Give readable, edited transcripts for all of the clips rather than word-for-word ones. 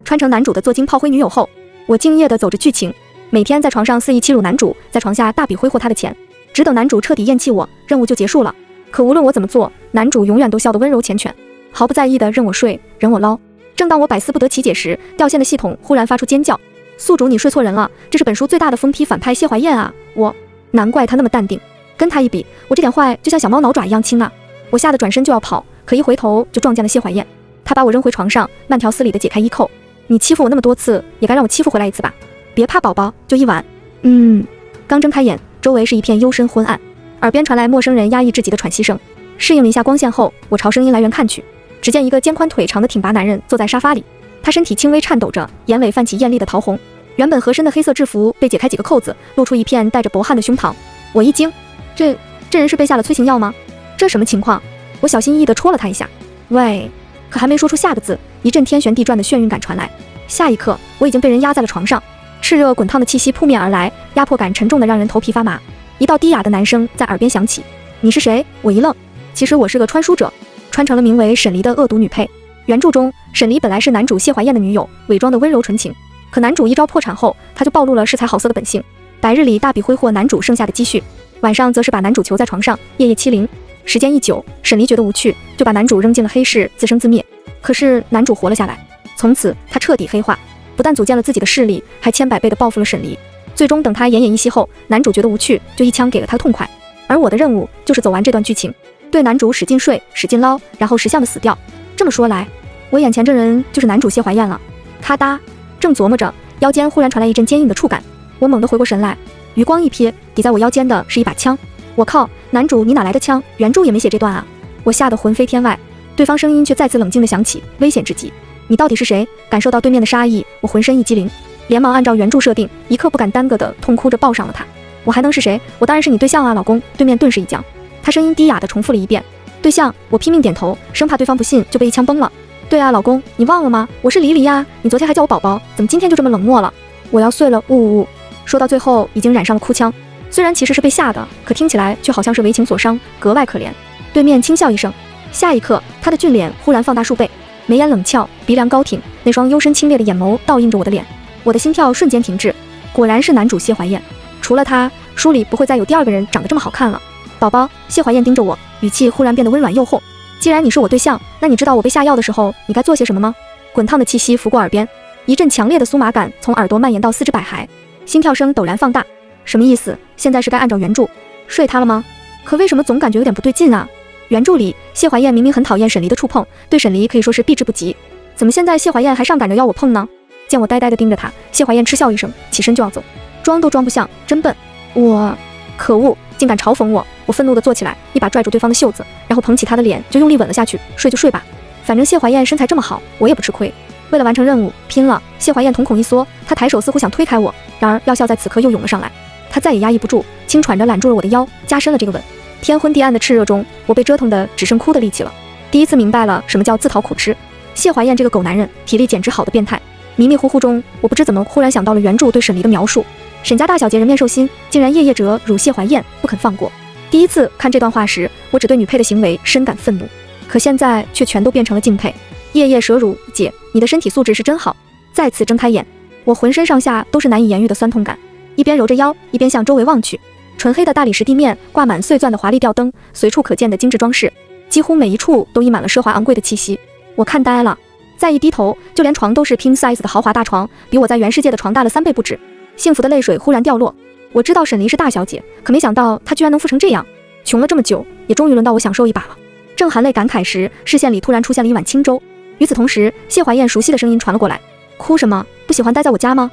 穿成男主的做精炮灰女友后，我敬业地走着剧情，每天在床上肆意欺辱男主，在床下大笔挥霍他的钱，只等男主彻底厌弃我，任务就结束了。可无论我怎么做，男主永远都笑得温柔缱绻，毫不在意地任我睡，任我捞。正当我百思不得其解时，掉线的系统忽然发出尖叫：宿主，你睡错人了，这是本书最大的疯批反派谢怀燕啊！难怪他那么淡定，跟他一比，我这点坏就像小猫挠爪一样轻啊！我吓得转身就要跑，可一回头就撞见了谢怀燕。他把我扔回床上，慢条斯理地解开衣扣。你欺负我那么多次，也该让我欺负回来一次吧？别怕宝宝，就一晚。刚睁开眼，周围是一片幽深昏暗，耳边传来陌生人压抑至极的喘息声。适应了一下光线后，我朝声音来源看去，只见一个肩宽腿长的挺拔男人坐在沙发里，他身体轻微颤抖着，眼尾泛起艳丽的桃红。原本合身的黑色制服被解开几个扣子，露出一片带着薄汗的胸膛。我一惊，这人是被下了催情药吗？这什么情况？我小心翼翼地戳了他一下。喂，可还没说出下个字，一阵天旋地转的眩晕感传来。下一刻，我已经被人压在了床上，炽热滚烫的气息扑面而来，压迫感沉重的让人头皮发麻。一道低哑的男声在耳边响起：你是谁？我一愣，其实我是个穿书者，穿成了名为沈离的恶毒女配。原著中，沈离本来是男主谢怀燕的女友，伪装的温柔纯情。可男主一朝破产后，他就暴露了恃才好色的本性，白日里大笔挥霍男主剩下的积蓄，晚上则是把男主囚在床上，夜夜欺凌。时间一久，沈离觉得无趣，就把男主扔进了黑市，自生自灭。可是男主活了下来，从此他彻底黑化，不但组建了自己的势力，还千百倍地报复了沈离。最终等他奄奄一息后，男主觉得无趣，就一枪给了他痛快。而我的任务就是走完这段剧情，对男主使劲睡，使劲捞，然后识相的死掉。这么说来，我眼前这人就是男主谢怀燕了。咔嗒，正琢磨着，腰间忽然传来一阵坚硬的触感，我猛地回过神来，余光一瞥，抵在我腰间的是一把枪。我靠，男主你哪来的枪？原著也没写这段啊！我吓得魂飞天外，对方声音却再次冷静地响起，危险至极。你到底是谁？感受到对面的杀意，我浑身一激灵，连忙按照原著设定，一刻不敢耽搁地痛哭着抱上了他。我还能是谁？我当然是你对象啊，老公！对面顿时一僵，他声音低哑地重复了一遍：对象。我拼命点头，生怕对方不信，就被一枪崩了。对啊，老公，你忘了吗？我是黎黎啊，你昨天还叫我宝宝，怎么今天就这么冷漠了？我要碎了，呜呜呜！说到最后，已经染上了哭腔。虽然其实是被吓的，可听起来却好像是为情所伤，格外可怜。对面轻笑一声，下一刻，他的俊脸忽然放大数倍，眉眼冷峭，鼻梁高挺，那双幽深清冽的眼眸倒映着我的脸。我的心跳瞬间停滞，果然是男主谢怀燕。除了他，书里不会再有第二个人长得这么好看了。宝宝，谢怀燕盯着我，语气忽然变得温软诱惑。既然你是我对象，那你知道我被下药的时候你该做些什么吗？滚烫的气息拂过耳边，一阵强烈的酥麻感从耳朵蔓延到四肢百骸，心跳声陡然放大。什么意思？现在是该按照原著睡他了吗？可为什么总感觉有点不对劲啊？原著里谢怀燕明明很讨厌沈离的触碰，对沈离可以说是避之不及，怎么现在谢怀燕还上赶着要我碰呢？见我呆呆地盯着他，谢怀燕嗤笑一声，起身就要走，装都装不像，真笨。可恶，竟敢嘲讽我！我愤怒地坐起来，一把拽住对方的袖子，然后捧起他的脸就用力吻了下去。睡就睡吧，反正谢怀燕身材这么好，我也不吃亏。为了完成任务，拼了！谢怀燕瞳孔一缩，她抬手似乎想推开我，然而药效在此刻又涌了上来，她再也压抑不住，轻喘着揽住了我的腰，加深了这个吻。天昏地暗的炽热中，我被折腾得只剩哭的力气了。第一次明白了什么叫自讨苦吃。谢怀燕这个狗男人，体力简直好的变态。迷迷糊糊中，我不知怎么忽然想到了原著对沈离的描述：沈家大小姐人面兽心，竟然夜夜折辱谢怀燕，不肯放过。第一次看这段话时，我只对女配的行为深感愤怒，可现在却全都变成了敬佩。夜夜蛇辱，姐，你的身体素质是真好。再次睁开眼，我浑身上下都是难以言喻的酸痛感，一边揉着腰，一边向周围望去。纯黑的大理石地面挂满碎钻的华丽吊灯，随处可见的精致装饰，几乎每一处都溢满了奢华昂贵的气息。我看呆了，再一低头，就连床都是 king size 的豪华大床，比我在原世界的床大了3倍不止。幸福的泪水忽然掉落。我知道沈离是大小姐，可没想到她居然能富成这样。穷了这么久，也终于轮到我享受一把了。正含泪感慨时，视线里突然出现了一碗清粥。与此同时，谢怀燕熟悉的声音传了过来：哭什么？不喜欢待在我家吗？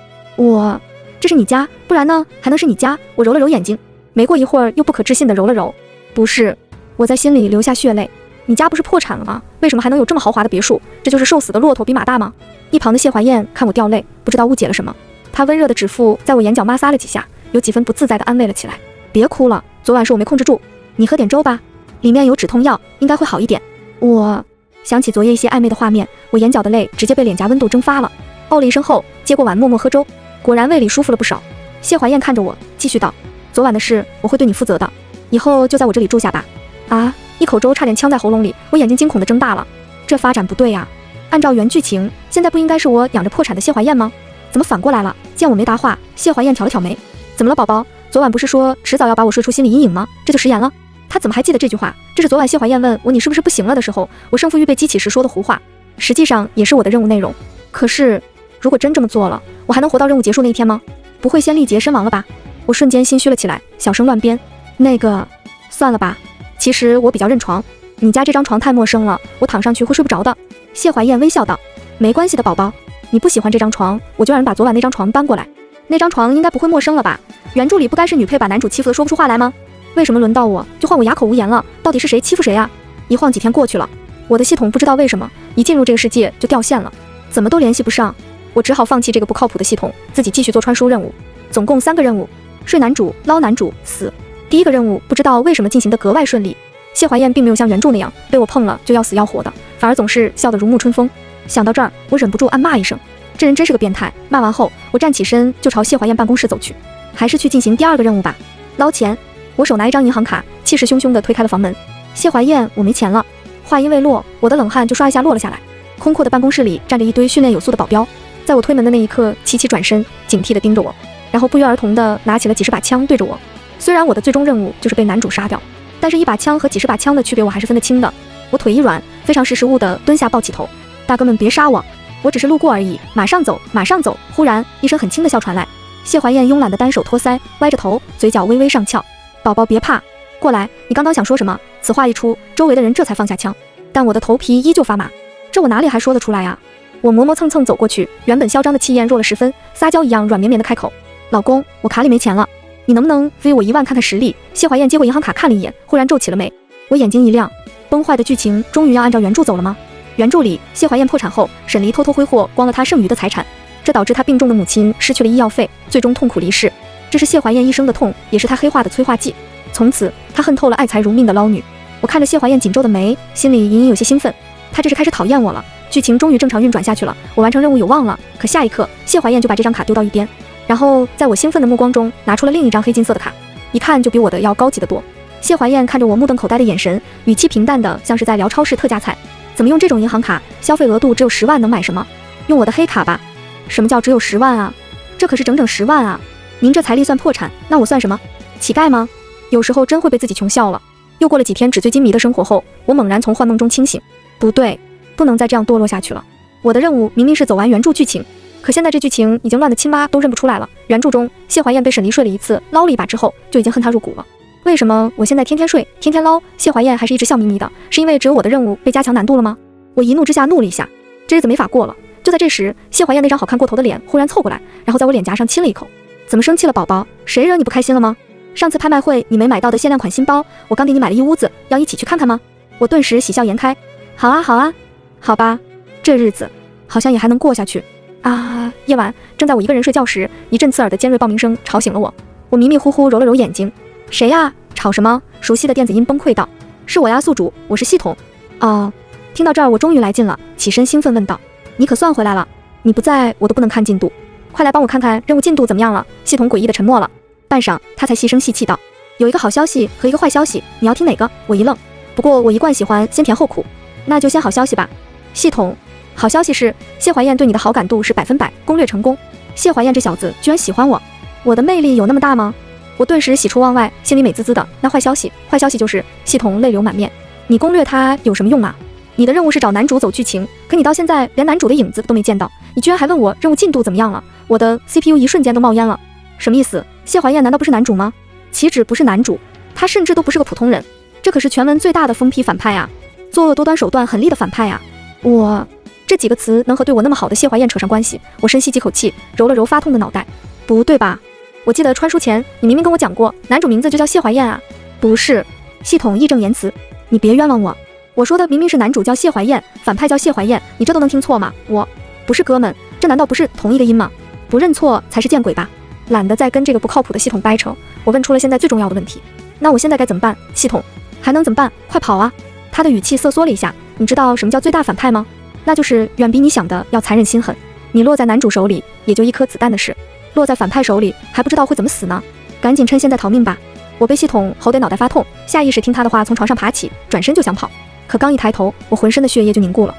这是你家，不然呢？还能是你家？我揉了揉眼睛，没过一会儿又不可置信地揉了揉。不是，我在心里流下血泪。你家不是破产了吗？为什么还能有这么豪华的别墅？这就是瘦死的骆驼比马大吗？一旁的谢怀燕看我掉泪，不知道误解了什么，她温热的指腹在我眼角摩挲了几下，有几分不自在地安慰了起来。别哭了，昨晚是我没控制住，你喝点粥吧，里面有止痛药，应该会好一点。我想起昨夜一些暧昧的画面，我眼角的泪直接被脸颊温度蒸发了。哦了一声后，接过碗默默喝粥，果然胃里舒服了不少。谢怀燕看着我，继续道：昨晚的事我会对你负责的，以后就在我这里住下吧。啊！一口粥差点呛在喉咙里，我眼睛惊恐地睁大了。这发展不对呀！按照原剧情，现在不应该是我养着破产的谢怀燕吗？怎么反过来了？见我没答话，谢怀燕挑了挑眉，怎么了宝宝？昨晚不是说迟早要把我说出心理阴影吗？这就食言了？他怎么还记得这句话？这是昨晚谢怀燕问我你是不是不行了的时候，我胜负欲被激起时说的胡话，实际上也是我的任务内容。可是如果真这么做了，我还能活到任务结束那一天吗？不会先力竭身亡了吧？我瞬间心虚了起来，小声乱编，那个算了吧，其实我比较认床，你家这张床太陌生了，我躺上去会睡不着的。谢怀燕微笑道，没关系的宝宝，你不喜欢这张床，我就让人把昨晚那张床搬过来。那张床应该不会陌生了吧？原著里不该是女配把男主欺负的说不出话来吗？为什么轮到我就换我哑口无言了？到底是谁欺负谁啊？一晃几天过去了，我的系统不知道为什么一进入这个世界就掉线了，怎么都联系不上，我只好放弃这个不靠谱的系统，自己继续做穿书任务。总共3个任务，睡男主、捞男主、死。第一个任务不知道为什么进行得格外顺利，谢怀燕并没有像原著那样被我碰了就要死要活的，反而总是笑得如沐春风。想到这儿，我忍不住暗骂一声，这人真是个变态。骂完后，我站起身就朝谢怀燕办公室走去，还是去进行第2个任务吧。捞钱。我手拿一张银行卡，气势汹汹地推开了房门。谢怀燕，我没钱了。话音未落，我的冷汗就刷一下落了下来。空阔的办公室里站着一堆训练有素的保镖，在我推门的那一刻，齐齐转身，警惕地盯着我，然后不约而同地拿起了几十把枪对着我。虽然我的最终任务就是被男主杀掉，但是1把枪和几十把枪的区别我还是分得清的。我腿一软，非常识时务地蹲下抱起头，大哥们别杀我，我只是路过而已，马上走，马上走。忽然一声很轻的笑传来，谢怀燕慵懒的单手托腮，歪着头，嘴角微微上翘。宝宝别怕，过来，你刚刚想说什么？此话一出，周围的人这才放下枪，但我的头皮依旧发麻，这我哪里还说得出来啊？我磨磨蹭蹭走过去，原本嚣张的气焰弱了10分，撒娇一样软绵绵的开口，老公，我卡里没钱了，你能不能飞我1万看看实力？谢怀燕接过银行卡看了一眼，忽然皱起了眉。我眼睛一亮，崩坏的剧情终于要按照原著走了吗？原著里，谢怀燕破产后，沈黎偷偷挥霍光了她剩余的财产，这导致她病重的母亲失去了医药费，最终痛苦离世。这是谢怀燕一生的痛，也是她黑化的催化剂。从此，她恨透了爱财如命的捞女。我看着谢怀燕紧皱的眉，心里隐隐有些兴奋。她这是开始讨厌我了。剧情终于正常运转下去了，我完成任务有望了。可下一刻，谢怀燕就把这张卡丢到一边，然后在我兴奋的目光中拿出了另一张黑金色的卡，一看就比我的要高级得多。谢怀燕看着我目瞪口呆的眼神，语气平淡的像是在聊超市特价菜。怎么用这种银行卡，消费额度只有10万能买什么？用我的黑卡吧。什么叫只有10万啊？这可是整整10万啊！您这财力算破产，那我算什么？乞丐吗？有时候真会被自己穷笑了。又过了几天纸醉金迷的生活后，我猛然从幻梦中清醒。不对，不能再这样堕落下去了。我的任务明明是走完原著剧情，可现在这剧情已经乱得亲妈都认不出来了。原著中，谢怀燕被沈黎睡了一次，捞了一把之后，就已经恨他入骨了。为什么我现在天天睡，天天捞，谢怀燕还是一直笑眯眯的？是因为只有我的任务被加强难度了吗？我一怒之下怒了一下，这日子没法过了。就在这时，谢怀燕那张好看过头的脸忽然凑过来，然后在我脸颊上亲了一口。怎么生气了，宝宝？谁惹你不开心了吗？上次拍卖会你没买到的限量款新包，我刚给你买了一屋子，要一起去看看吗？我顿时喜笑颜开。好啊，好啊，好吧，这日子好像也还能过下去啊。夜晚，正在我一个人睡觉时，一阵刺耳的尖锐报名声吵醒了我。我迷迷糊糊揉了揉眼睛，谁呀？吵什么？熟悉的电子音崩溃道：“是我呀，宿主，我是系统。”哦，听到这儿，我终于来劲了，起身兴奋问道：“你可算回来了？你不在，我都不能看进度，快来帮我看看任务进度怎么样了？”系统诡异的沉默了，半晌，他才细声细气道：“有一个好消息和一个坏消息，你要听哪个？”我一愣，不过我一贯喜欢先甜后苦，那就先好消息吧。系统，好消息是谢怀燕对你的好感度是100%，攻略成功。谢怀燕这小子居然喜欢我，我的魅力有那么大吗？我顿时喜出望外，心里美滋滋的。那坏消息就是系统泪流满面。你攻略他有什么用啊？你的任务是找男主走剧情，可你到现在连男主的影子都没见到，你居然还问我任务进度怎么样了？我的 CPU 一瞬间都冒烟了。什么意思？谢怀燕难道不是男主吗？岂止不是男主，他甚至都不是个普通人，这可是全文最大的疯批反派啊，作恶多端手段狠厉的反派啊。我这几个词能和对我那么好的谢怀燕扯上关系？我深吸几口气，揉了揉发痛的脑袋。不对吧？我记得穿书前你明明跟我讲过，男主名字就叫谢怀燕啊。不是，系统义正言辞，你别冤枉我。我说的明明是男主叫谢怀燕，反派叫谢怀燕，你这都能听错吗？我不是哥们，这难道不是同一个音吗？不认错才是见鬼吧。懒得再跟这个不靠谱的系统掰扯，我问出了现在最重要的问题。那我现在该怎么办？系统，还能怎么办？快跑啊！他的语气瑟缩了一下，你知道什么叫最大反派吗？那就是远比你想的要残忍心狠。你落在男主手里也就一颗子弹的事，落在反派手里还不知道会怎么死呢。赶紧趁现在逃命吧。我被系统吼得脑袋发痛，下意识听他的话从床上爬起，转身就想跑，可刚一抬头，我浑身的血液就凝固了。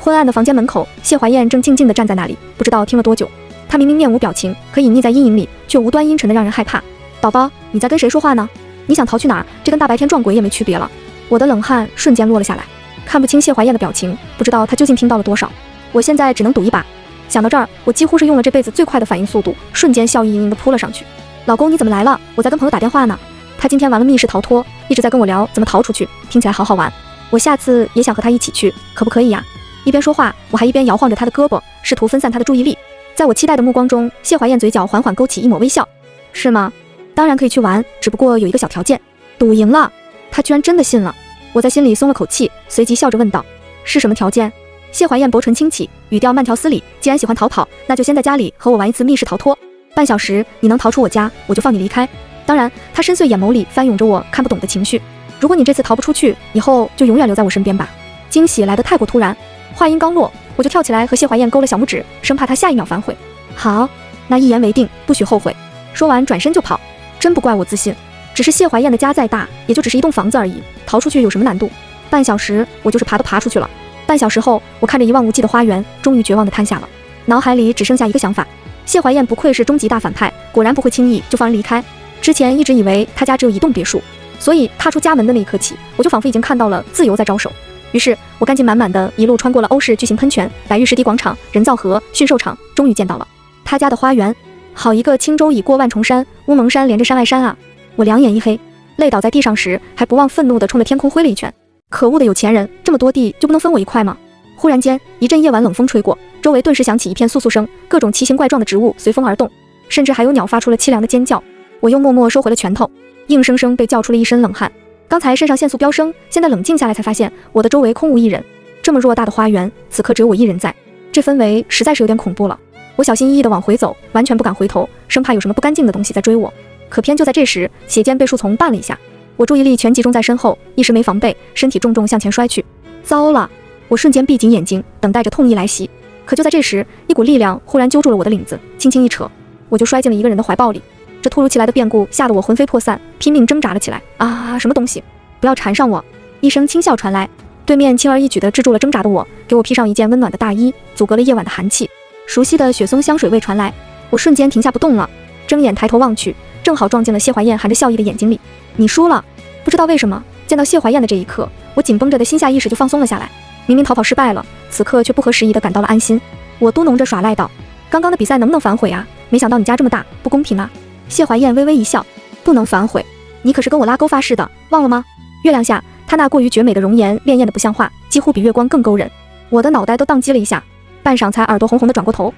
昏暗的房间门口，谢怀燕正静静地站在那里，不知道听了多久。她明明面无表情，可隐匿在阴影里，却无端阴沉的让人害怕。宝宝，你在跟谁说话呢？你想逃去哪儿？这跟大白天撞鬼也没区别了。我的冷汗瞬间落了下来，看不清谢怀燕的表情，不知道她究竟听到了多少。我现在只能赌一把。想到这儿，我几乎是用了这辈子最快的反应速度，瞬间笑意盈盈地扑了上去。老公，你怎么来了？我在跟朋友打电话呢。他今天玩了密室逃脱，一直在跟我聊怎么逃出去，听起来好好玩。我下次也想和他一起去，可不可以呀？一边说话，我还一边摇晃着他的胳膊，试图分散他的注意力。在我期待的目光中，谢怀燕嘴角缓缓勾起一抹微笑。是吗？当然可以去玩，只不过有一个小条件。赌赢了。他居然真的信了。我在心里松了口气，随即笑着问道：是什么条件？谢怀燕薄唇轻启，语调慢条斯理。既然喜欢逃跑，那就先在家里和我玩一次密室逃脱。半小时，你能逃出我家，我就放你离开。当然，他深邃眼眸里翻涌着我看不懂的情绪。如果你这次逃不出去，以后就永远留在我身边吧。惊喜来得太过突然，话音刚落，我就跳起来和谢怀燕勾了小拇指，生怕她下一秒反悔。好，那一言为定，不许后悔。说完转身就跑。真不怪我自信，只是谢怀燕的家再大，也就只是一栋房子而已，逃出去有什么难度？半小时，我就是爬都爬出去了。半小时后，我看着一望无际的花园，终于绝望地瘫下了。脑海里只剩下一个想法：谢怀燕不愧是终极大反派，果然不会轻易就放人离开。之前一直以为他家只有一栋别墅，所以踏出家门的那一刻起，我就仿佛已经看到了自由在招手。于是我干劲满满的一路穿过了欧式巨型喷泉、白玉湿地广场、人造河、驯兽场，终于见到了他家的花园。好一个轻舟已过万重山，乌蒙山连着山外山啊！我两眼一黑，累倒在地上时，还不忘愤怒地冲着天空挥了一拳。可恶的有钱人，这么多地就不能分我一块吗？忽然间，一阵夜晚冷风吹过，周围顿时响起一片簌簌声，各种奇形怪状的植物随风而动，甚至还有鸟发出了凄凉的尖叫。我又默默收回了拳头，硬生生被叫出了一身冷汗。刚才肾上腺素飙升，现在冷静下来才发现，我的周围空无一人。这么偌大的花园，此刻只有我一人在，这氛围实在是有点恐怖了。我小心翼翼地往回走，完全不敢回头，生怕有什么不干净的东西在追我。可偏就在这时，斜肩被树丛绊了一下，我注意力全集中在身后，一时没防备，身体重重向前摔去。糟了！我瞬间闭紧眼睛，等待着痛意来袭。可就在这时，一股力量忽然揪住了我的领子，轻轻一扯，我就摔进了一个人的怀抱里。这突如其来的变故吓得我魂飞魄散，拼命挣扎了起来。啊！什么东西？不要缠上我！一声轻笑传来，对面轻而易举地制住了挣扎的我，给我披上一件温暖的大衣，阻隔了夜晚的寒气。熟悉的雪松香水味传来，我瞬间停下不动了，睁眼抬头望去，正好撞进了谢怀燕含着笑意的眼睛里。你输了！不知道为什么，见到谢怀燕的这一刻，我紧绷着的心下意识就放松了下来。明明逃跑失败了，此刻却不合时宜地感到了安心。我嘟哝着耍赖道：刚刚的比赛能不能反悔啊？没想到你家这么大，不公平啊！谢怀燕微微一笑：不能反悔，你可是跟我拉钩发誓的，忘了吗？月亮下，她那过于绝美的容颜潋滟的不像话，几乎比月光更勾人。我的脑袋都宕机了一下，半晌才耳朵红红的转过头。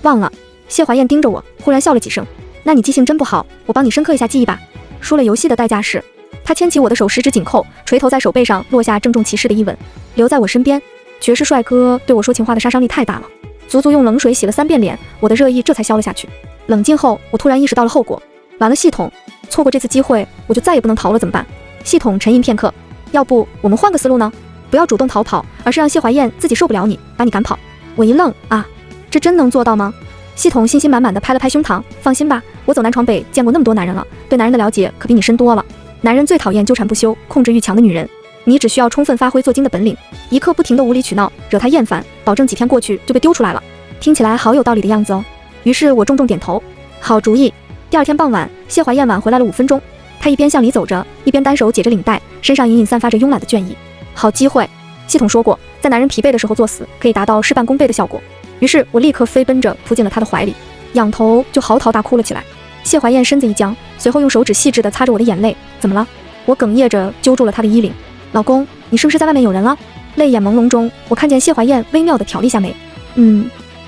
忘了。谢怀燕盯着我，忽然笑了几声。那你记性真不好，我帮你深刻一下记忆吧。输了游戏的代价是……他牵起我的手，十指紧扣，垂头在手背上落下郑重其事的一吻。留在我身边，绝世帅哥对我说情话的杀伤力太大了，足足用冷水洗了3遍脸，我的热意这才消了下去。冷静后，我突然意识到了后果。完了，系统，错过这次机会，我就再也不能逃了，怎么办？系统沉吟片刻，要不我们换个思路呢？不要主动逃跑，而是让谢怀燕自己受不了你，把你赶跑。我一愣，啊，这真能做到吗？系统信心满满的拍了拍胸膛，放心吧，我走南闯北见过那么多男人了，对男人的了解可比你深多了。男人最讨厌纠缠不休、控制欲强的女人，你只需要充分发挥做精的本领，一刻不停的无理取闹，惹他厌烦，保证几天过去就被丢出来了。听起来好有道理的样子哦。于是我重重点头，好主意。第二天傍晚，谢怀燕晚回来了5分钟，她一边向里走着，一边单手解着领带，身上隐隐散发着慵懒的倦意。好机会，系统说过，在男人疲惫的时候作死，可以达到事半功倍的效果。于是我立刻飞奔着扑进了他的怀里，仰头就嚎啕大哭了起来。谢怀燕身子一僵，随后用手指细致地擦着我的眼泪。怎么了？我哽咽着揪住了他的衣领。老公，你是不是在外面有人了？泪眼朦胧中，我看见谢怀燕微妙地挑了一下眉。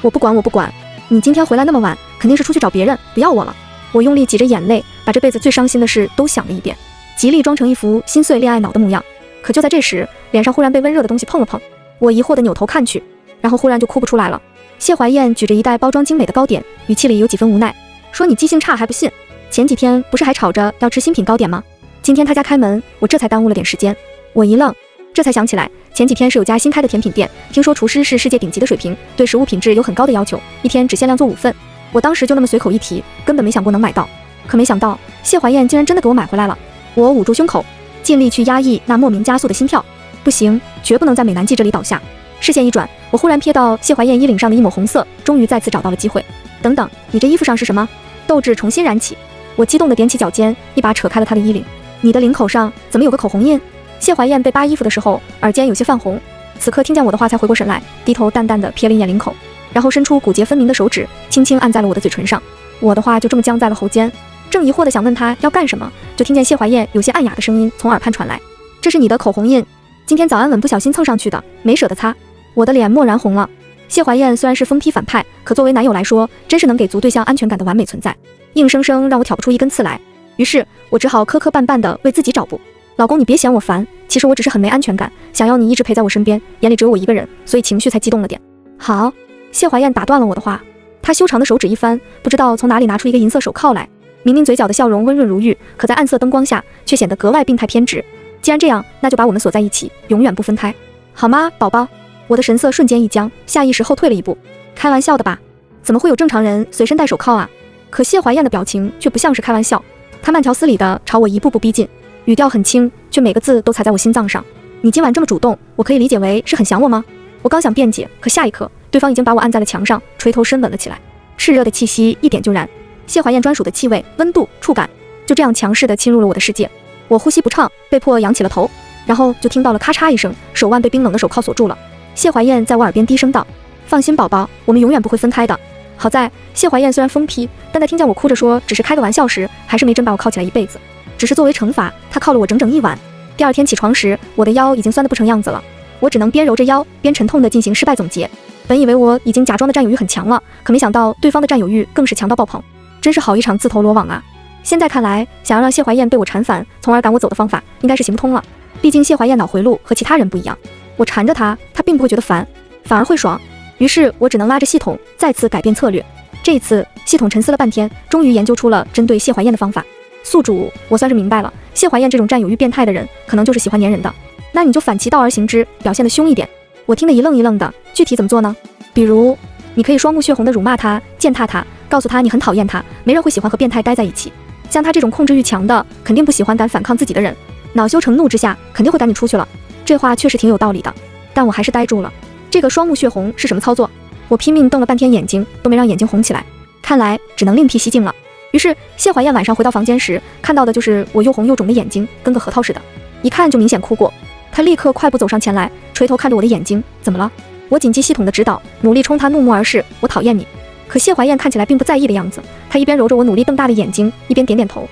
我不管，你今天回来那么晚，肯定是出去找别人，不要我了。我用力挤着眼泪，把这辈子最伤心的事都想了一遍，极力装成一副心碎恋爱脑的模样。可就在这时，脸上忽然被温热的东西碰了碰，我疑惑地扭头看去，然后忽然就哭不出来了。谢怀燕举着一袋包装精美的糕点，语气里有几分无奈，说你记性差还不信，前几天不是还吵着要吃新品糕点吗？今天他家开门，我这才耽误了点时间。我一愣，这才想起来，前几天是有家新开的甜品店，听说厨师是世界顶级的水平，对食物品质有很高的要求，一天只限量做5份。我当时就那么随口一提，根本没想过能买到。可没想到，谢怀燕竟然真的给我买回来了。我捂住胸口，尽力去压抑那莫名加速的心跳。不行，绝不能在美男计这里倒下。视线一转，我忽然瞥到谢怀燕衣领上的一抹红色，终于再次找到了机会。等等，你这衣服上是什么？斗志重新燃起，我激动地踮起脚尖，一把扯开了她的衣领。你的领口上怎么有个口红印？谢怀燕被扒衣服的时候，耳尖有些泛红，此刻听见我的话才回过神来，低头淡淡地瞥了一眼领口，然后伸出骨节分明的手指，轻轻按在了我的嘴唇上。我的话就这么僵在了喉间，正疑惑地想问她要干什么，就听见谢怀燕有些暗哑的声音从耳畔传来：“这是你的口红印，今天早安吻不小心蹭上去的，没舍得擦。”我的脸蓦然红了。谢怀燕虽然是疯批反派，可作为男友来说，真是能给足对象安全感的完美存在，硬生生让我挑不出一根刺来。于是我只好磕磕绊绊地为自己找补。老公，你别嫌我烦，其实我只是很没安全感，想要你一直陪在我身边，眼里只有我一个人，所以情绪才激动了点。好，谢怀燕打断了我的话，她修长的手指一翻，不知道从哪里拿出一个银色手铐来，明明嘴角的笑容温润如玉，可在暗色灯光下却显得格外病态偏执。既然这样，那就把我们锁在一起，永远不分开，好吗，宝宝？我的神色瞬间一僵，下意识后退了一步。开玩笑的吧？怎么会有正常人随身带手铐啊？可谢怀燕的表情却不像是开玩笑，她慢条斯理地朝我一步步逼近，语调很轻，却每个字都踩在我心脏上。你今晚这么主动，我可以理解为是很想我吗？我刚想辩解，可下一刻，对方已经把我按在了墙上，垂头深吻了起来。炽热的气息一点就燃，谢怀燕专属的气味、温度、触感，就这样强势地侵入了我的世界。我呼吸不畅，被迫仰起了头，然后就听到了咔嚓一声，手腕被冰冷的手铐锁住了。谢怀燕在我耳边低声道：“放心，宝宝，我们永远不会分开的。”好在谢怀燕虽然疯批，但在听见我哭着说只是开个玩笑时，还是没真把我铐起来一辈子。只是作为惩罚，她铐了我整整一晚。第二天起床时，我的腰已经酸得不成样子了，我只能边揉着腰边沉痛地进行失败总结。本以为我已经假装的占有欲很强了，可没想到对方的占有欲更是强到爆棚，真是好一场自投罗网啊！现在看来，想要让谢怀燕被我缠反，从而赶我走的方法，应该是行不通了。毕竟谢怀燕脑回路和其他人不一样，我缠着她，她并不会觉得烦，反而会爽。于是我只能拉着系统再次改变策略。这一次，系统沉思了半天，终于研究出了针对谢怀燕的方法。宿主，我算是明白了，谢怀燕这种占有欲变态的人，可能就是喜欢粘人的。那你就反其道而行之，表现得凶一点。我听得一愣一愣的，具体怎么做呢？比如，你可以双目血红的辱骂他、践踏他，告诉他你很讨厌他，没人会喜欢和变态待在一起。像他这种控制欲强的，肯定不喜欢敢反抗自己的人，恼羞成怒之下，肯定会赶你出去了。这话确实挺有道理的，但我还是呆住了。这个双目血红是什么操作？我拼命瞪了半天眼睛，都没让眼睛红起来，看来只能另辟蹊径了。于是谢怀燕晚上回到房间时，看到的就是我又红又肿的眼睛，跟个核桃似的，一看就明显哭过。她立刻快步走上前来，垂头看着我的眼睛，怎么了？我谨记系统的指导，努力冲她怒目而视，我讨厌你。可谢怀燕看起来并不在意的样子，她一边揉着我努力瞪大的眼睛，一边点点头，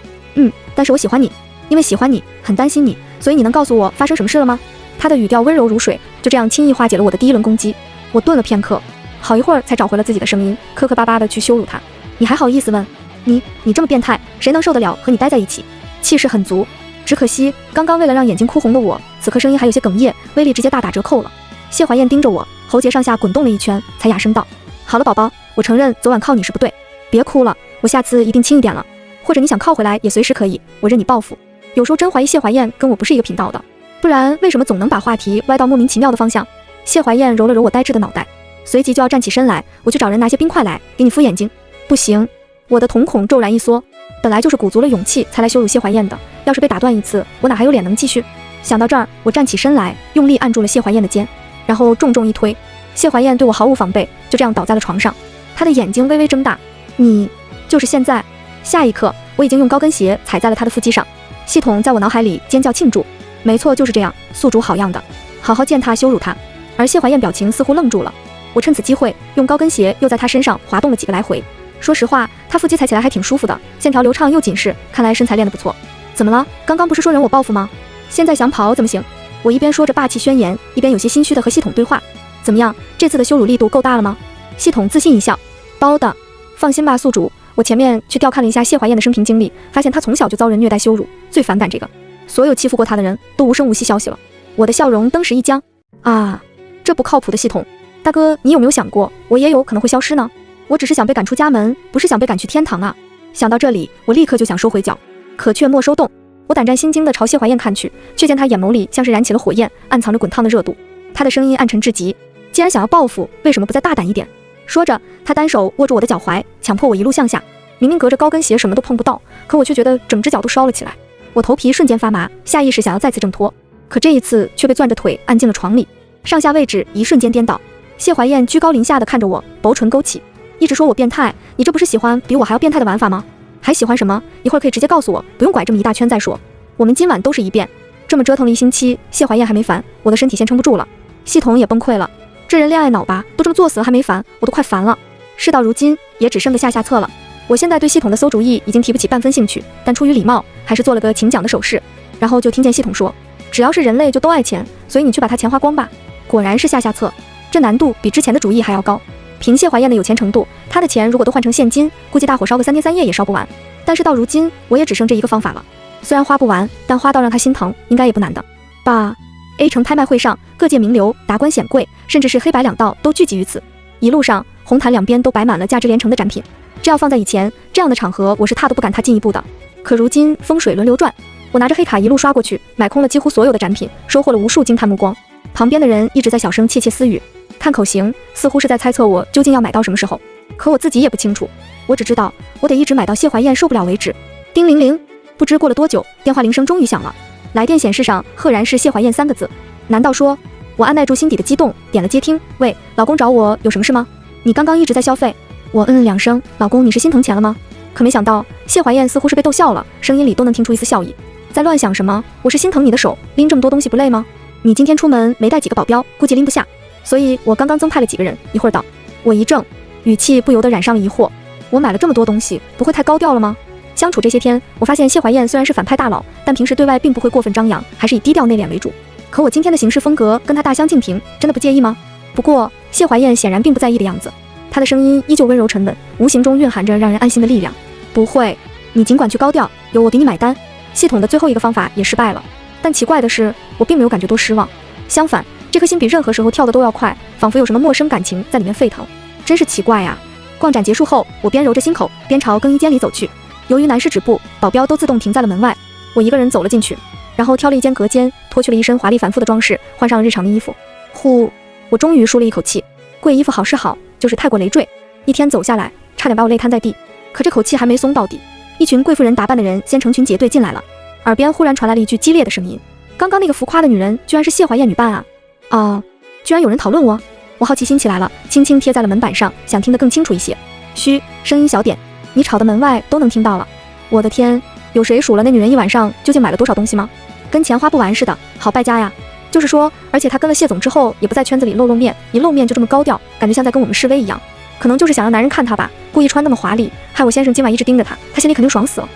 但是我喜欢你，因为喜欢你，很担心你，所以你能告诉我发生什么事了吗？她的语调温柔如水，就这样轻易化解了我的第一轮攻击。我顿了片刻，好一会儿才找回了自己的声音，磕磕巴巴的去羞辱她。你还好意思问？你这么变态，谁能受得了和你待在一起？气势很足，只可惜刚刚为了让眼睛哭红的我，此刻声音还有些哽咽，威力直接大打折扣了。谢怀燕盯着我，喉结上下滚动了一圈，才哑声道：“好了，宝宝，我承认昨晚靠你是不对，别哭了，我下次一定轻一点了。或者你想靠回来也随时可以，我任你报复。”有时候真怀疑谢怀燕跟我不是一个频道的，不然为什么总能把话题歪到莫名其妙的方向？谢怀燕揉了揉我呆滞的脑袋，随即就要站起身来，我去找人拿些冰块来给你敷眼睛。不行，我的瞳孔骤然一缩，本来就是鼓足了勇气才来羞辱谢怀燕的，要是被打断一次，我哪还有脸能继续？想到这儿，我站起身来，用力按住了谢怀燕的肩，然后重重一推。谢怀燕对我毫无防备，就这样倒在了床上，她的眼睛微微睁大。你就是现在？下一刻，我已经用高跟鞋踩在了她的腹肌上。系统在我脑海里尖叫庆祝，没错，就是这样，宿主好样的，好好践踏羞辱她。而谢怀燕表情似乎愣住了，我趁此机会用高跟鞋又在她身上滑动了几个来回。说实话，她腹肌踩起来还挺舒服的，线条流畅又紧实，看来身材练得不错。怎么了？刚刚不是说忍我报复吗？现在想跑怎么行？我一边说着霸气宣言，一边有些心虚的和系统对话。怎么样，这次的羞辱力度够大了吗？系统自信一笑，包的。放心吧，宿主，我前面去调看了一下谢怀燕的生平经历，发现她从小就遭人虐待羞辱，最反感这个，所有欺负过她的人都无声无息消息了。我的笑容登时一僵，啊，这不靠谱的系统，大哥，你有没有想过，我也有可能会消失呢？我只是想被赶出家门，不是想被赶去天堂啊！想到这里，我立刻就想收回脚，可却莫收动。我胆战心惊地朝谢怀燕看去，却见她眼眸里像是燃起了火焰，暗藏着滚烫的热度。她的声音暗沉至极，既然想要报复，为什么不再大胆一点？说着，她单手握住我的脚踝，强迫我一路向下。明明隔着高跟鞋什么都碰不到，可我却觉得整只脚都烧了起来。我头皮瞬间发麻，下意识想要再次挣脱，可这一次却被攥着腿按进了床里。上下位置一瞬间颠倒。谢怀燕居高临下的看着我，薄唇勾起，一直说我变态，你这不是喜欢比我还要变态的玩法吗？还喜欢什么？一会儿可以直接告诉我，不用拐这么一大圈再说。我们今晚都是一遍。这么折腾了1星期，谢怀燕还没烦，我的身体先撑不住了，系统也崩溃了。这人恋爱脑吧，都这么作死了还没烦，我都快烦了。事到如今，也只剩个下策了。我现在对系统的馊主意已经提不起半分兴趣，但出于礼貌，还是做了个请讲的手势。然后就听见系统说，只要是人类就都爱钱，所以你去把他钱花光吧。果然是下策，这难度比之前的主意还要高。凭谢怀燕的有钱程度，她的钱如果都换成现金，估计大伙烧个3天3夜也烧不完。但是到如今，我也只剩这一个方法了。虽然花不完，但花到让他心疼，应该也不难的吧。A 城拍卖会上，各界名流、达官显贵，甚至是黑白两道都聚集于此。一路上，红毯两边都摆满了价值连城的展品。这要放在以前，这样的场合我是踏都不敢踏进一步的。可如今风水轮流转，我拿着黑卡一路刷过去，买空了几乎所有的展品，收获了无数惊叹目光。旁边的人一直在小声窃窃私语，看口型似乎是在猜测我究竟要买到什么时候。可我自己也不清楚，我只知道我得一直买到谢怀燕受不了为止。叮铃铃，不知过了多久，电话铃声终于响了。来电显示上赫然是谢怀燕3个字。难道说？我按耐住心底的激动，点了接听。喂，老公找我有什么事吗？你刚刚一直在消费。我嗯2声，老公你是心疼钱了吗？可没想到谢怀燕似乎是被逗笑了，声音里都能听出一丝笑意。在乱想什么？我是心疼你的手，拎这么多东西不累吗？你今天出门没带几个保镖，估计拎不下，所以我刚刚增派了几个人，一会儿到。我一怔，语气不由得染上了疑惑。我买了这么多东西，不会太高调了吗？相处这些天，我发现谢怀燕虽然是反派大佬，但平时对外并不会过分张扬，还是以低调内敛为主。可我今天的行事风格跟她大相径庭，真的不介意吗？不过谢怀燕显然并不在意的样子，她的声音依旧温柔沉稳，无形中蕴含着让人安心的力量。不会，你尽管去高调，有我给你买单。系统的最后一个方法也失败了，但奇怪的是，我并没有感觉多失望，相反，这颗心比任何时候跳得都要快，仿佛有什么陌生感情在里面沸腾，真是奇怪呀。逛展结束后，我边揉着心口，边朝更衣间里走去。由于男士止步，保镖都自动停在了门外，我一个人走了进去，然后挑了一间隔间，脱去了一身华丽繁复的装饰，换上了日常的衣服。呼，我终于舒了一口气。贵衣服好是好，就是太过累赘，一天走下来，差点把我累瘫在地。可这口气还没松到底，一群贵妇人打扮的人先成群结队进来了，耳边忽然传来了一句激烈的声音：刚刚那个浮夸的女人居然是谢怀燕女伴啊！居然有人讨论我。我好奇心起来了，轻轻贴在了门板上，想听得更清楚一些。嘘，声音小点，你吵的门外都能听到了。我的天，有谁数了那女人一晚上究竟买了多少东西吗？跟钱花不完似的，好败家呀！就是说，而且她跟了谢总之后，也不在圈子里露面，一露面就这么高调，感觉像在跟我们示威一样。可能就是想让男人看她吧，故意穿那么华丽，害我先生今晚一直盯着她，他心里肯定爽死了。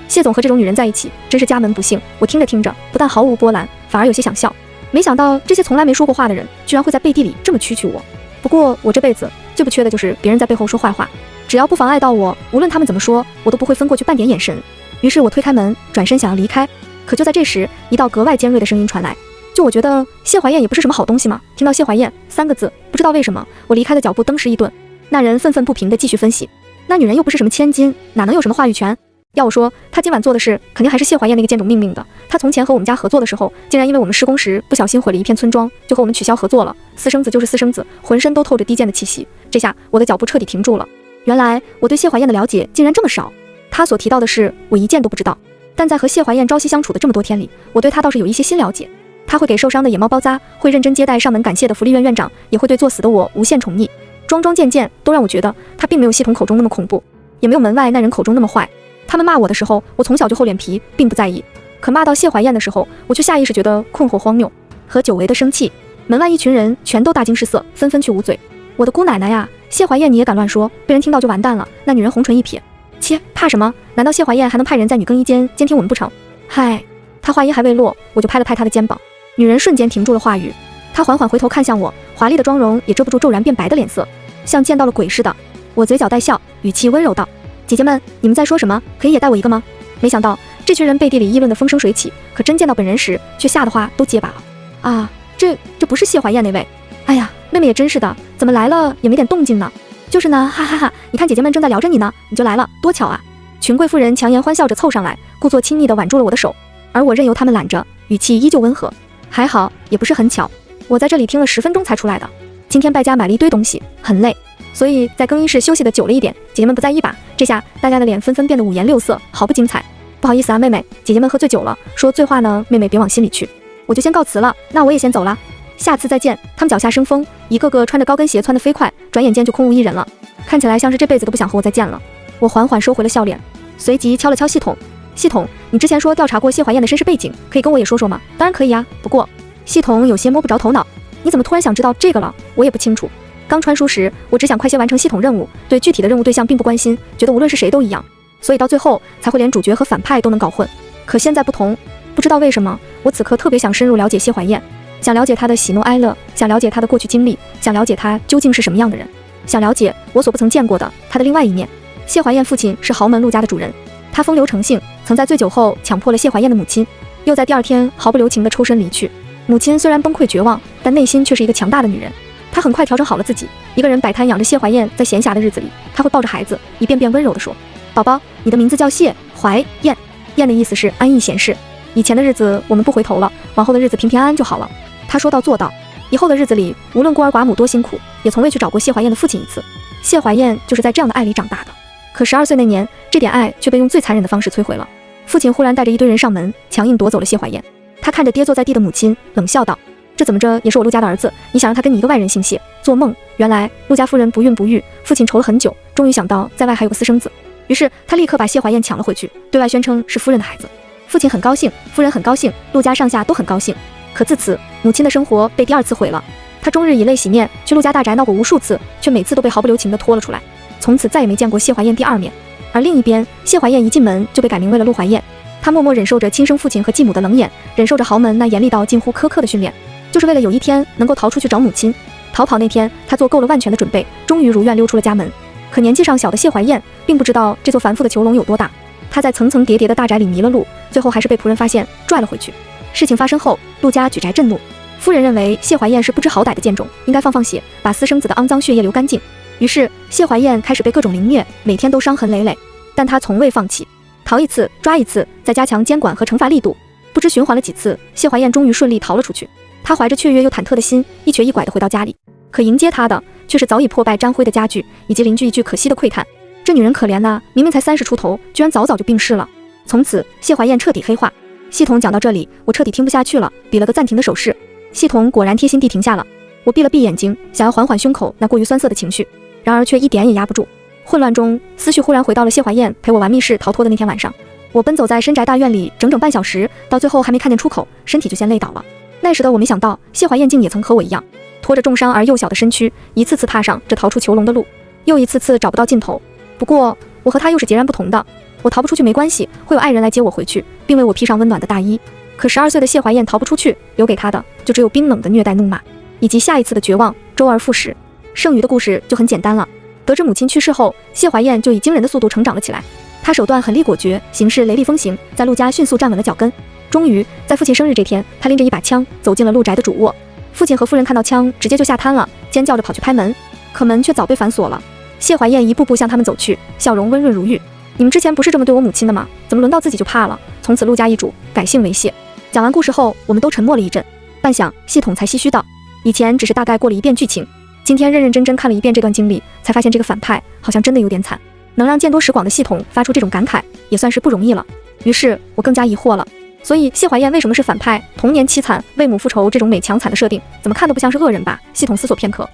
谢总和这种女人在一起，真是家门不幸。我听着听着，不但毫无波澜，反而有些想笑。没想到这些从来没说过话的人，居然会在背地里这么蛐蛐我。不过我这辈子最不缺的就是别人在背后说坏话，只要不妨碍到我，无论他们怎么说，我都不会分过去半点眼神。于是我推开门，转身想要离开，可就在这时，一道格外尖锐的声音传来。就我觉得谢怀燕也不是什么好东西嘛。听到谢怀燕3个字，不知道为什么，我离开的脚步登时一顿。那人愤愤不平地继续分析，那女人又不是什么千金，哪能有什么话语权？要我说，她今晚做的事肯定还是谢怀燕那个贱种命令的。她从前和我们家合作的时候，竟然因为我们施工时不小心毁了一片村庄，就和我们取消合作了。私生子就是私生子，浑身都透着低贱的气息。这下我的脚步彻底停住了。原来我对谢怀燕的了解竟然这么少，她所提到的事我一件都不知道。但在和谢怀燕朝夕相处的这么多天里，我对她倒是有一些新了解。她会给受伤的野猫包扎，会认真接待上门感谢的福利院院长，也会对作死的我无限宠溺。桩桩件件都让我觉得她并没有系统口中那么恐怖，也没有门外那人口中那么坏。他们骂我的时候，我从小就厚脸皮，并不在意。可骂到谢怀燕的时候，我却下意识觉得困惑荒谬和久违的生气。门外一群人全都大惊失色，纷纷去捂嘴。我的姑奶奶呀，谢怀燕你也敢乱说，被人听到就完蛋了。那女人红唇一撇，切，怕什么？难道谢怀燕还能派人在女更衣间监听我们不成？嗨，她话音还未落，我就拍了拍她的肩膀。女人瞬间停住了话语，她缓缓回头看向我，华丽的妆容也遮不住骤然变白的脸色，像见到了鬼似的。我嘴角带笑，语气温柔道：姐姐们，你们在说什么？可以也带我一个吗？没想到这群人背地里议论的风生水起，可真见到本人时，却吓得话都结巴了。啊，这不是谢怀燕那位？哎呀，妹妹也真是的，怎么来了也没点动静呢？就是呢，哈哈哈！你看姐姐们正在聊着你呢，你就来了，多巧啊！群贵妇人强颜欢笑着凑上来，故作亲昵地挽住了我的手，而我任由他们揽着，语气依旧温和。还好，也不是很巧，我在这里听了10分钟才出来的。今天败家买了一堆东西，很累。所以在更衣室休息的久了一点，姐姐们不在意吧？这下大家的脸纷纷变得五颜六色，毫不精彩。不好意思啊，妹妹，姐姐们喝醉酒了，说醉话呢，妹妹别往心里去。我就先告辞了，那我也先走了。下次再见。他们脚下生风，一个个穿着高跟鞋窜得飞快，转眼间就空无一人了，看起来像是这辈子都不想和我再见了。我缓缓收回了笑脸，随即敲了敲系统。系统，你之前说调查过谢怀燕的身世背景，可以跟我也说说吗？当然可以啊，不过系统有些摸不着头脑，你怎么突然想知道这个了？我也不清楚。刚传输时，我只想快些完成系统任务，对具体的任务对象并不关心，觉得无论是谁都一样，所以到最后才会连主角和反派都能搞混。可现在不同，不知道为什么，我此刻特别想深入了解谢怀燕，想了解她的喜怒哀乐，想了解她的过去经历，想了解她究竟是什么样的人，想了解我所不曾见过的她的另外一面。谢怀燕父亲是豪门陆家的主人，他风流成性，曾在醉酒后强迫了谢怀燕的母亲，又在第二天毫不留情地抽身离去。母亲虽然崩溃绝望，但内心却是一个强大的女人。她很快调整好了自己，一个人摆摊养着谢怀燕。在闲暇的日子里，她会抱着孩子，一遍遍温柔地说：“宝宝，你的名字叫谢怀燕，燕的意思是安逸闲适。以前的日子我们不回头了，往后的日子平平安安就好了。”她说到做到。以后的日子里，无论孤儿寡母多辛苦，也从未去找过谢怀燕的父亲一次。谢怀燕就是在这样的爱里长大的。可12岁那年，这点爱却被用最残忍的方式摧毁了。父亲忽然带着一堆人上门，强硬夺走了谢怀燕。他看着跌坐在地的母亲，冷笑道：“这怎么着也是我陆家的儿子，你想让他跟你一个外人姓谢？做梦！”原来陆家夫人不孕不育，父亲愁了很久，终于想到在外还有个私生子，于是他立刻把谢怀燕抢了回去，对外宣称是夫人的孩子。父亲很高兴，夫人很高兴，陆家上下都很高兴。可自此，母亲的生活被第二次毁了。她终日以泪洗面，去陆家大宅闹过无数次，却每次都被毫不留情地拖了出来。从此再也没见过谢怀燕第二面。而另一边，谢怀燕一进门就被改名为了陆怀燕。她默默忍受着亲生父亲和继母的冷眼，忍受着豪门那严厉到近乎苛刻的训练，就是为了有一天能够逃出去找母亲。逃跑那天，她做够了万全的准备，终于如愿溜出了家门。可年纪上小的谢怀燕并不知道这座繁复的囚笼有多大，她在层层叠叠的大宅里迷了路，最后还是被仆人发现，拽了回去。事情发生后，陆家举宅震怒，夫人认为谢怀燕是不知好歹的贱种，应该放血，把私生子的肮脏血液流干净。于是谢怀燕开始被各种凌虐，每天都伤痕累累，但她从未放弃，逃一次抓一次，再加强监管和惩罚力度。不知循环了几次，谢怀燕终于顺利逃了出去。她怀着雀跃又忐忑的心，一瘸一拐地回到家里，可迎接她的却是早已破败沾灰的家具，以及邻居一句可惜的喟叹：“这女人可怜呐，明明才30出头，居然早就病逝了。”从此谢怀燕彻底黑化。系统讲到这里，我彻底听不下去了，比了个暂停的手势。系统果然贴心地停下了。我闭了闭眼睛，想要缓缓胸口那过于酸涩的情绪，然而却一点也压不住。混乱中，思绪忽然回到了谢怀燕陪我玩密室逃脱的那天晚上。我奔走在深宅大院里整整半小时，到最后还没看见出口，身体就先累倒了。那时的我没想到，谢怀燕竟也曾和我一样，拖着重伤而幼小的身躯，一次次踏上这逃出囚笼的路，又一次次找不到尽头。不过，我和她又是截然不同的。我逃不出去没关系，会有爱人来接我回去，并为我披上温暖的大衣。可12岁的谢怀燕逃不出去，留给她的就只有冰冷的虐待怒骂，以及下一次的绝望，周而复始。剩余的故事就很简单了。得知母亲去世后，谢怀燕就以惊人的速度成长了起来。她手段狠厉果决，行事雷厉风行，在陆家迅速站稳了脚跟。终于在父亲生日这天，她拎着一把枪走进了陆宅的主卧。父亲和夫人看到枪，直接就吓瘫了，尖叫着跑去拍门，可门却早被反锁了。谢怀燕一步步向他们走去，笑容温润如玉。你们之前不是这么对我母亲的吗？怎么轮到自己就怕了？从此陆家易主，改姓为谢。讲完故事后，我们都沉默了一阵，半晌，系统才唏嘘道：“以前只是大概过了一遍剧情，今天认认真真看了一遍这段经历，才发现这个反派好像真的有点惨。能让见多识广的系统发出这种感慨，也算是不容易了。”于是我更加疑惑了。所以谢怀燕为什么是反派？童年凄惨，为母复仇这种美强惨的设定，怎么看都不像是恶人吧？系统思索片刻，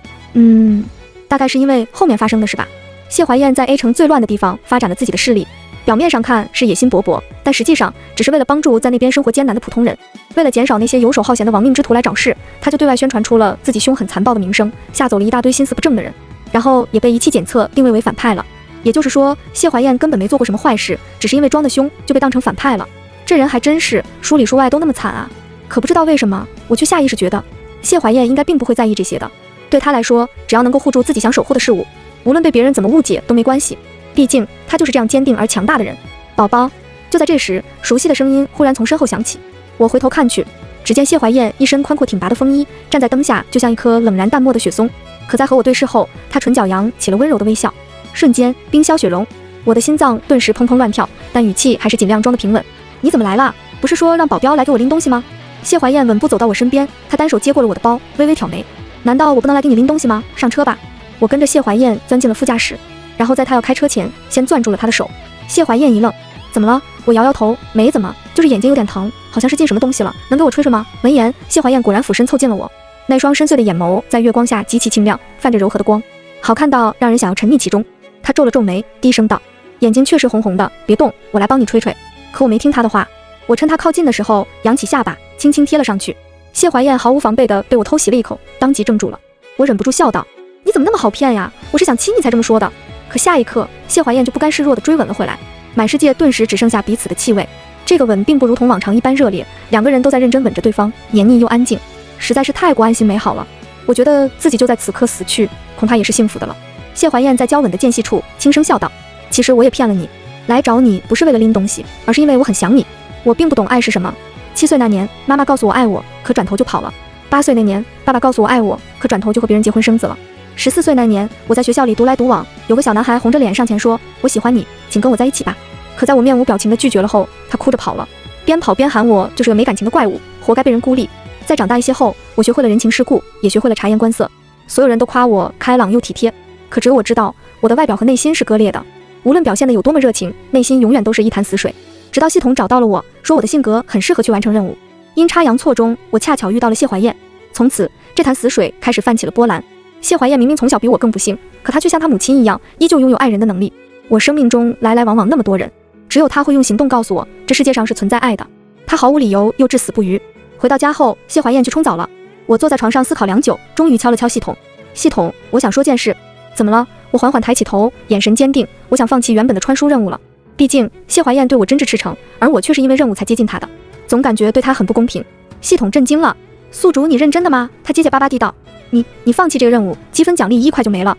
大概是因为后面发生的是吧？谢怀燕在 A 城最乱的地方发展了自己的势力，表面上看是野心勃勃，但实际上只是为了帮助在那边生活艰难的普通人。为了减少那些游手好闲的亡命之徒来找事，他就对外宣传出了自己凶狠残暴的名声，吓走了一大堆心思不正的人，然后也被仪器检测定位为反派了。也就是说，谢怀燕根本没做过什么坏事，只是因为装得凶就被当成反派了。这人还真是书里书外都那么惨啊！可不知道为什么，我却下意识觉得谢怀燕应该并不会在意这些的。对他来说，只要能够护住自己想守护的事物，无论被别人怎么误解都没关系，毕竟他就是这样坚定而强大的人。宝宝。就在这时，熟悉的声音忽然从身后响起，我回头看去，只见谢怀燕一身宽阔挺拔的风衣，站在灯下就像一颗冷然淡漠的雪松。可在和我对视后，她唇角扬起了温柔的微笑，瞬间冰消雪融。我的心脏顿时砰砰乱跳，但语气还是尽量装得平稳。你怎么来了？不是说让保镖来给我拎东西吗？谢怀燕稳步走到我身边，她单手接过了我的包，微微挑眉。难道我不能来给你拎东西吗？上车吧。我跟着谢怀燕钻进了副驾驶，然后在她要开车前，先攥住了她的手。谢怀燕一愣，怎么了？我摇摇头，没怎么，就是眼睛有点疼，好像是进什么东西了，能给我吹吹吗？闻言，谢怀燕果然俯身凑近了我。那双深邃的眼眸在月光下极其清亮，泛着柔和的光，好看到让人想要沉溺其中。他皱了皱眉，低声道：“眼睛确实红红的，别动，我来帮你吹吹。”可我没听他的话，我趁他靠近的时候扬起下巴，轻轻贴了上去。谢怀燕毫无防备地被我偷袭了一口，当即怔住了。我忍不住笑道：“你怎么那么好骗呀？我是想亲你才这么说的。”可下一刻，谢怀燕就不甘示弱地追吻了回来，满世界顿时只剩下彼此的气味。这个吻并不如同往常一般热烈，两个人都在认真吻着对方，黏腻又安静，实在是太过安心美好了。我觉得自己就在此刻死去，恐怕也是幸福的了。谢怀燕在交吻的间隙处轻声笑道：“其实我也骗了你，来找你不是为了拎东西，而是因为我很想你。我并不懂爱是什么。7岁那年，妈妈告诉我爱我，可转头就跑了。8岁那年，爸爸告诉我爱我，可转头就和别人结婚生子了。14岁那年，我在学校里独来独往，有个小男孩红着脸上前说：我喜欢你，请跟我在一起吧。可在我面无表情的拒绝了后，他哭着跑了，边跑边喊我就是个没感情的怪物，活该被人孤立。再长大一些后，我学会了人情世故，也学会了察言观色。所有人都夸我开朗又体贴，可只有我知道，我的外表和内心是割裂的。无论表现得有多么热情，内心永远都是一潭死水。直到系统找到了我，说我的性格很适合去完成任务。阴差阳错中，我恰巧遇到了谢怀燕，从此这潭死水开始泛起了波澜。谢怀燕明明从小比我更不幸，可她却像她母亲一样，依旧拥有爱人的能力。我生命中来来往往那么多人，只有她会用行动告诉我，这世界上是存在爱的。她毫无理由又至死不渝。回到家后，谢怀燕去冲澡了。我坐在床上思考良久，终于敲了敲系统。系统，我想说件事。怎么了？我缓缓抬起头，眼神坚定。我想放弃原本的穿书任务了。毕竟谢怀燕对我真挚赤诚，而我却是因为任务才接近她的，总感觉对她很不公平。系统震惊了。宿主，你认真的吗？他结结巴巴地道。你放弃这个任务，积分奖励1块就没了。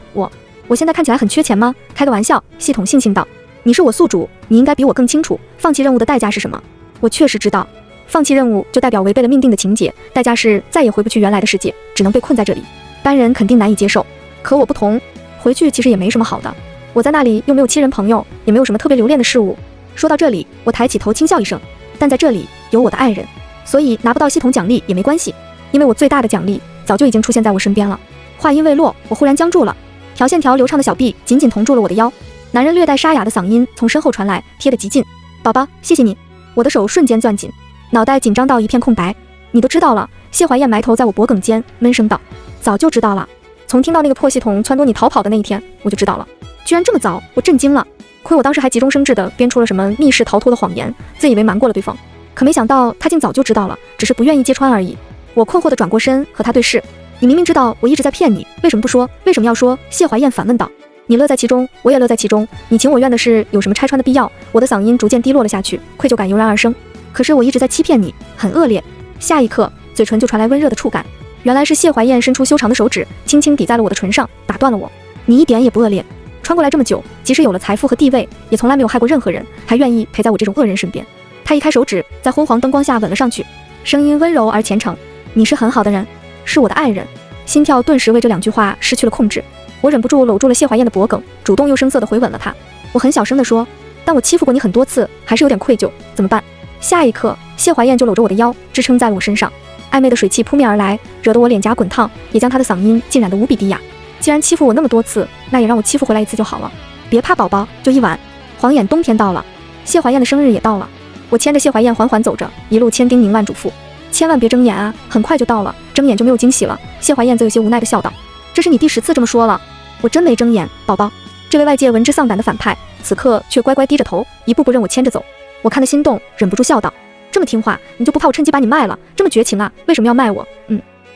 我现在看起来很缺钱吗？开个玩笑。系统悻悻道。你是我宿主，你应该比我更清楚放弃任务的代价是什么。我确实知道，放弃任务就代表违背了命定的情节，代价是再也回不去原来的世界，只能被困在这里。般人肯定难以接受，可我不同，回去其实也没什么好的。我在那里又没有亲人朋友，也没有什么特别留恋的事物。说到这里，我抬起头轻笑一声，但在这里有我的爱人，所以拿不到系统奖励也没关系，因为我最大的奖励早就已经出现在我身边了。话音未落，我忽然僵住了，条线条流畅的小臂紧紧同住了我的腰，男人略带沙哑的嗓音从身后传来，贴得极近。宝宝，谢谢你。我的手瞬间攥紧，脑袋紧张到一片空白。你都知道了。谢怀燕埋头在我脖颈间闷声道。早就知道了，从听到那个破系统撺掇你逃跑的那一天，我就知道了。居然这么早，我震惊了。亏我当时还急中生智地编出了什么密室逃脱的谎言，自以为瞒过了对方，可没想到他竟早就知道了，只是不愿意揭穿而已。我困惑地转过身和他对视。你明明知道我一直在骗你，为什么不说？为什么要说？谢怀燕反问道。你乐在其中，我也乐在其中，你情我愿的事有什么拆穿的必要？我的嗓音逐渐低落了下去，愧疚感油然而生。可是我一直在欺骗你，很恶劣。下一刻，嘴唇就传来温热的触感，原来是谢怀燕伸出修长的手指，轻轻抵在了我的唇上，打断了我。你一点也不恶劣，穿过来这么久，即使有了财富和地位，也从来没有害过任何人，还愿意陪在我这种恶人身边。他一开手指，在昏黄灯光下吻了上去，声音温柔而虔诚。你是很好的人，是我的爱人。心跳顿时为这2句话失去了控制，我忍不住搂住了谢怀燕的脖颈，主动又声色地回吻了她。我很小声地说，但我欺负过你很多次，还是有点愧疚，怎么办？下一刻，谢怀燕就搂着我的腰，支撑在了我身上，暧昧的水汽扑面而来，惹得我脸颊滚烫，也将她的嗓音浸染得无比低哑。既然欺负我那么多次，那也让我欺负回来一次就好了。别怕宝宝，就一晚。晃眼冬天到了，谢怀燕的生日也到了，我牵着谢怀燕缓缓走着，一路千叮咛万嘱咐，千万别睁眼啊，很快就到了，睁眼就没有惊喜了。谢怀燕则有些无奈地笑道，这是你第10次这么说了。我真没睁眼，宝宝。这位外界闻之丧胆的反派，此刻却乖乖低着头，一步步任我牵着走。我看得心动，忍不住笑道，这么听话，你就不怕我趁机把你卖了？这么绝情啊，为什么要卖我？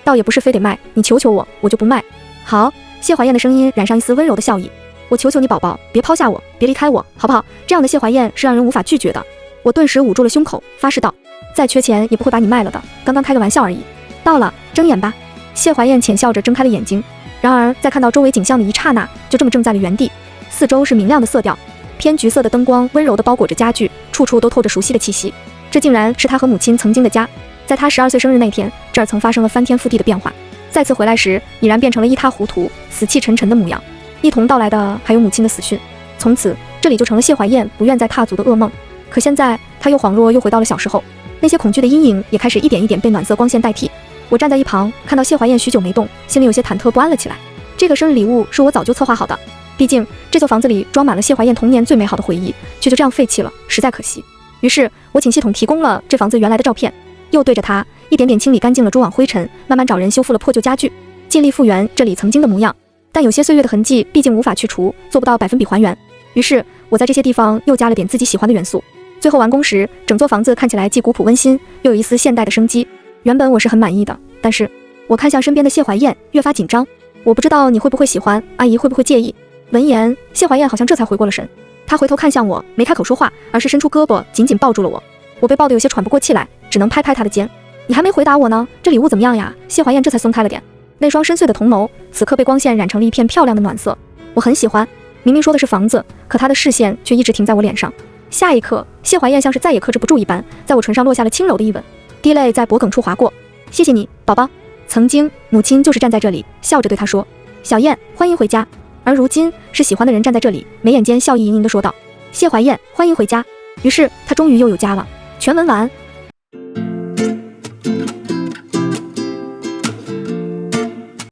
倒也不是非得卖，你求求我，我就不卖。好。谢怀燕的声音染上一丝温柔的笑意，我求求你宝宝，别抛下我，别离开我，好不好？这样的谢怀燕是让人无法拒绝的。我顿时捂住了胸口，发誓道，再缺钱也不会把你卖了的，刚刚开个玩笑而已。到了，睁眼吧。谢怀燕浅笑着睁开了眼睛，然而在看到周围景象的一刹那，就这么怔在了原地。四周是明亮的色调，偏橘色的灯光温柔地包裹着家具，处处都透着熟悉的气息。这竟然是他和母亲曾经的家。在他12岁生日那天，这儿曾发生了翻天覆地的变化。再次回来时，已然变成了一塌糊涂、死气沉沉的模样。一同到来的还有母亲的死讯，从此这里就成了谢怀燕不愿再踏足的噩梦。可现在，她又恍若又回到了小时候，那些恐惧的阴影也开始一点一点被暖色光线代替。我站在一旁，看到谢怀燕许久没动，心里有些忐忑不安了起来。这个生日礼物是我早就策划好的，毕竟这座房子里装满了谢怀燕童年最美好的回忆，却就这样废弃了，实在可惜。于是我请系统提供了这房子原来的照片。又对着它一点点清理干净了蛛网灰尘，慢慢找人修复了破旧家具，尽力复原这里曾经的模样。但有些岁月的痕迹毕竟无法去除，做不到100%还原。于是我在这些地方又加了点自己喜欢的元素。最后完工时，整座房子看起来既古朴温馨，又有一丝现代的生机。原本我是很满意的，但是我看向身边的谢怀燕，越发紧张。我不知道你会不会喜欢，阿姨会不会介意？闻言，谢怀燕好像这才回过了神，她回头看向我，没开口说话，而是伸出胳膊紧紧抱住了我。我被抱得有些喘不过气来，只能拍拍她的肩。你还没回答我呢，这礼物怎么样呀？谢怀燕这才松开了点，那双深邃的瞳眸此刻被光线染成了一片漂亮的暖色。我很喜欢，明明说的是房子，可她的视线却一直停在我脸上。下一刻，谢怀燕像是再也克制不住一般，在我唇上落下了轻柔的一吻，滴泪在脖颈处划过。谢谢你，宝宝。曾经母亲就是站在这里，笑着对她说：“小燕，欢迎回家。”而如今是喜欢的人站在这里，眉眼间笑意盈盈地说道：“谢怀燕，欢迎回家。”于是她终于又有家了。全文完。